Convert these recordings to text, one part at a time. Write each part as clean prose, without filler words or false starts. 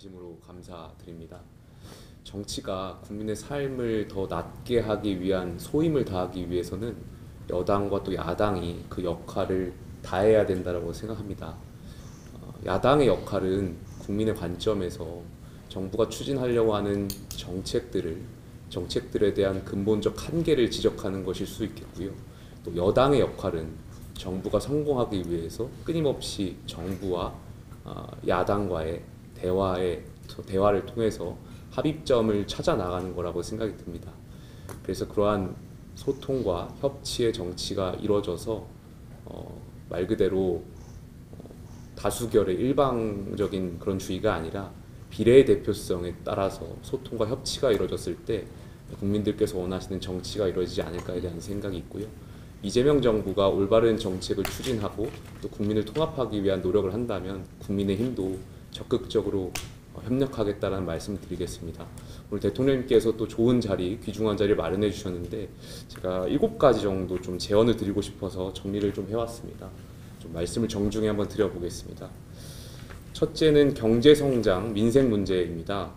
진심으로 감사드립니다. 정치가 국민의 삶을 더 낫게 하기 위한 소임을 다하기 위해서는 여당과 또 야당이 그 역할을 다해야 된다고 생각합니다. 야당의 역할은 국민의 관점에서 정부가 추진하려고 하는 정책들에 대한 근본적 한계를 지적하는 것일 수 있겠고요. 또 여당의 역할은 정부가 성공하기 위해서 끊임없이 정부와 야당과의 대화를 통해서 합의점을 찾아 나가는 거라고 생각이 듭니다. 그래서 그러한 소통과 협치의 정치가 이루어져서 말 그대로 다수결의 일방적인 그런 주의가 아니라 비례대표성에 따라서 소통과 협치가 이루어졌을 때 국민들께서 원하시는 정치가 이루어지지 않을까에 대한 생각이 있고요. 이재명 정부가 올바른 정책을 추진하고 또 국민을 통합하기 위한 노력을 한다면 국민의힘도 적극적으로 협력하겠다는 말씀을 드리겠습니다. 오늘 대통령님께서 또 좋은 자리, 귀중한 자리를 마련해 주셨는데 제가 7가지 정도 좀 제언을 드리고 싶어서 정리를 좀 해왔습니다. 좀 말씀을 정중히 한번 드려보겠습니다. 첫째는 경제성장, 민생 문제입니다.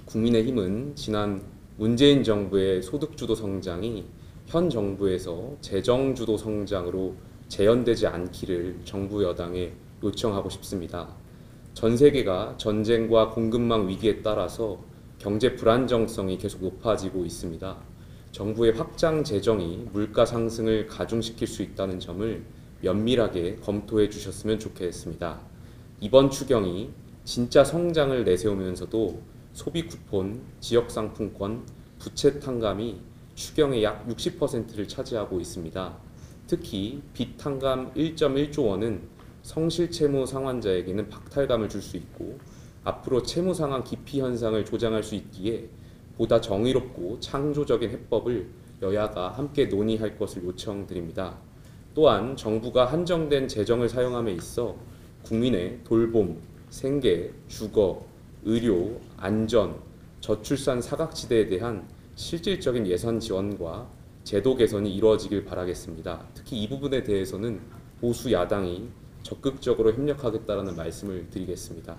국민의힘은 지난 문재인 정부의 소득주도 성장이 현 정부에서 재정주도 성장으로 재현되지 않기를 정부 여당에 요청하고 싶습니다. 전 세계가 전쟁과 공급망 위기에 따라서 경제 불안정성이 계속 높아지고 있습니다. 정부의 확장 재정이 물가 상승을 가중시킬 수 있다는 점을 면밀하게 검토해 주셨으면 좋겠습니다. 이번 추경이 진짜 성장을 내세우면서도 소비 쿠폰, 지역 상품권, 부채 탕감이 추경의 약 60%를 차지하고 있습니다. 특히 빚 탕감 1.1조 원은 성실 채무 상환자에게는 박탈감을 줄 수 있고 앞으로 채무 상환 기피 현상을 조장할 수 있기에 보다 정의롭고 창조적인 해법을 여야가 함께 논의할 것을 요청드립니다. 또한 정부가 한정된 재정을 사용함에 있어 국민의 돌봄, 생계, 주거, 의료, 안전, 저출산 사각지대에 대한 실질적인 예산 지원과 제도 개선이 이루어지길 바라겠습니다. 특히 이 부분에 대해서는 보수 야당이 적극적으로 협력하겠다는 말씀을 드리겠습니다.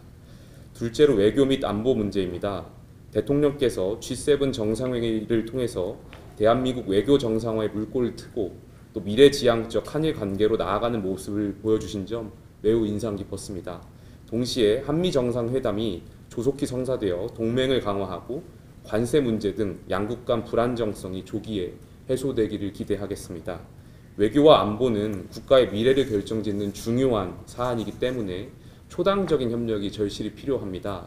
둘째로 외교 및 안보 문제입니다. 대통령께서 G7 정상회의를 통해서 대한민국 외교 정상화의 물꼬를 트고 또 미래지향적 한일 관계로 나아가는 모습을 보여주신 점 매우 인상 깊었습니다. 동시에 한미 정상회담이 조속히 성사되어 동맹을 강화하고 관세 문제 등 양국 간 불안정성이 조기에 해소되기를 기대하겠습니다. 외교와 안보는 국가의 미래를 결정짓는 중요한 사안이기 때문에 초당적인 협력이 절실히 필요합니다.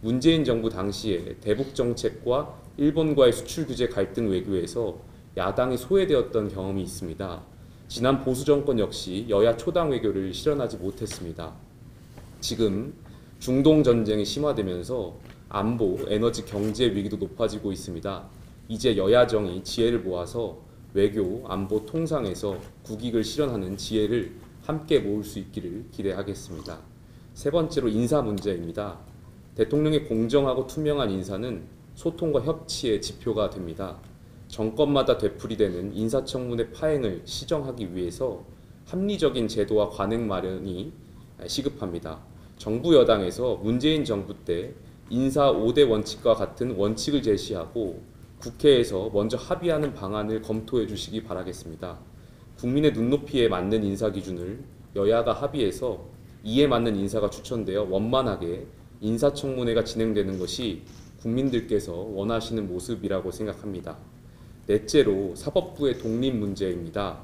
문재인 정부 당시에 대북 정책과 일본과의 수출 규제 갈등 외교에서 야당이 소외되었던 경험이 있습니다. 지난 보수 정권 역시 여야 초당 외교를 실현하지 못했습니다. 지금 중동 전쟁이 심화되면서 안보, 에너지, 경제 위기도 높아지고 있습니다. 이제 여야정이 지혜를 모아서 외교, 안보, 통상에서 국익을 실현하는 지혜를 함께 모을 수 있기를 기대하겠습니다. 세 번째로 인사 문제입니다. 대통령의 공정하고 투명한 인사는 소통과 협치의 지표가 됩니다. 정권마다 되풀이되는 인사청문회 파행을 시정하기 위해서 합리적인 제도와 관행 마련이 시급합니다. 정부 여당에서 문재인 정부 때 인사 5대 원칙과 같은 원칙을 제시하고 국회에서 먼저 합의하는 방안을 검토해 주시기 바라겠습니다. 국민의 눈높이에 맞는 인사 기준을 여야가 합의해서 이에 맞는 인사가 추천되어 원만하게 인사청문회가 진행되는 것이 국민들께서 원하시는 모습이라고 생각합니다. 넷째로 사법부의 독립 문제입니다.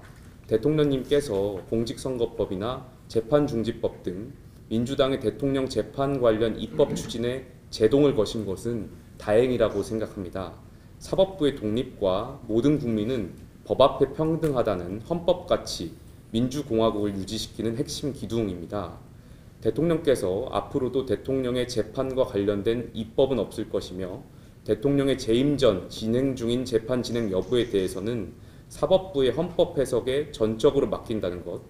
대통령님께서 공직선거법이나 재판중지법 등 민주당의 대통령 재판 관련 입법 추진에 제동을 거신 것은 다행이라고 생각합니다. 사법부의 독립과 모든 국민은 법 앞에 평등하다는 헌법 가치, 민주공화국을 유지시키는 핵심 기둥입니다. 대통령께서 앞으로도 대통령의 재판과 관련된 입법은 없을 것이며 대통령의 재임 전 진행 중인 재판 진행 여부에 대해서는 사법부의 헌법 해석에 전적으로 맡긴다는 것,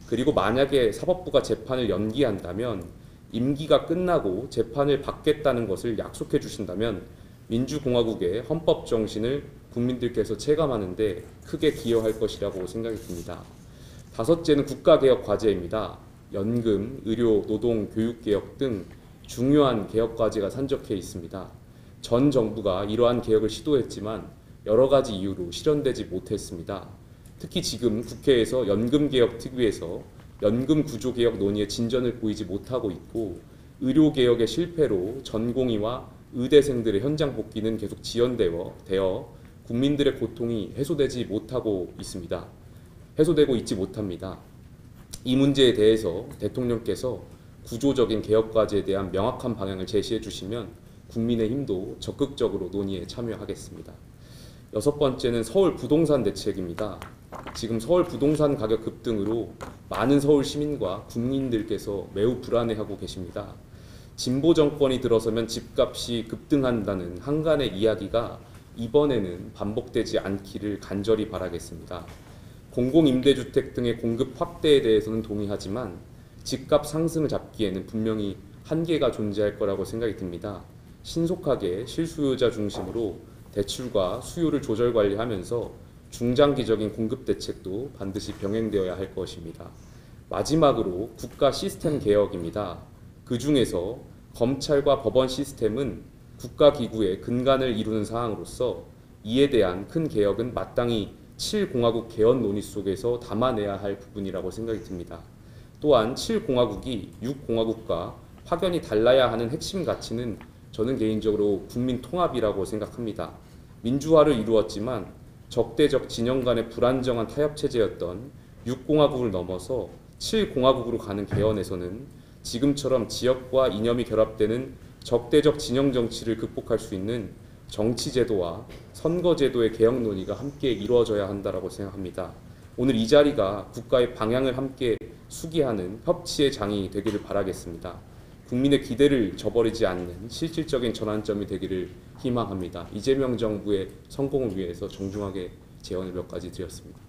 그리고 만약에 사법부가 재판을 연기한다면 임기가 끝나고 재판을 받겠다는 것을 약속해 주신다면 민주공화국의 헌법 정신을 국민들께서 체감하는데 크게 기여할 것이라고 생각이 듭니다. 다섯째는 국가개혁 과제입니다. 연금, 의료, 노동, 교육개혁 등 중요한 개혁 과제가 산적해 있습니다. 전 정부가 이러한 개혁을 시도했지만 여러 가지 이유로 실현되지 못했습니다. 특히 지금 국회에서 연금개혁특위에서 연금구조개혁 논의에 진전을 보이지 못하고 있고, 의료개혁의 실패로 전공의와 의대생들의 현장 복귀는 계속 지연되어 국민들의 고통이 해소되지 못하고 있습니다. 해소되고 있지 못합니다. 이 문제에 대해서 대통령께서 구조적인 개혁 과제에 대한 명확한 방향을 제시해 주시면 국민의힘도 적극적으로 논의에 참여하겠습니다. 여섯 번째는 서울 부동산 대책입니다. 지금 서울 부동산 가격 급등으로 많은 서울 시민과 국민들께서 매우 불안해하고 계십니다. 진보 정권이 들어서면 집값이 급등한다는 한간의 이야기가 이번에는 반복되지 않기를 간절히 바라겠습니다. 공공임대주택 등의 공급 확대에 대해서는 동의하지만 집값 상승을 잡기에는 분명히 한계가 존재할 거라고 생각이 듭니다. 신속하게 실수요자 중심으로 대출과 수요를 조절 관리하면서 중장기적인 공급 대책도 반드시 병행되어야 할 것입니다. 마지막으로 국가 시스템 개혁입니다. 그 중에서 검찰과 법원 시스템은 국가기구의 근간을 이루는 사항으로서 이에 대한 큰 개혁은 마땅히 7공화국 개헌 논의 속에서 담아내야 할 부분이라고 생각이 듭니다. 또한 7공화국이 6공화국과 확연히 달라야 하는 핵심 가치는 저는 개인적으로 국민 통합이라고 생각합니다. 민주화를 이루었지만 적대적 진영 간의 불안정한 타협 체제였던 6공화국을 넘어서 7공화국으로 가는 개헌에서는 지금처럼 지역과 이념이 결합되는 적대적 진영 정치를 극복할 수 있는 정치제도와 선거제도의 개혁 논의가 함께 이루어져야 한다고 생각합니다. 오늘 이 자리가 국가의 방향을 함께 수기하는 협치의 장이 되기를 바라겠습니다. 국민의 기대를 저버리지 않는 실질적인 전환점이 되기를 희망합니다. 이재명 정부의 성공을 위해서 정중하게 제언을 몇 가지 드렸습니다.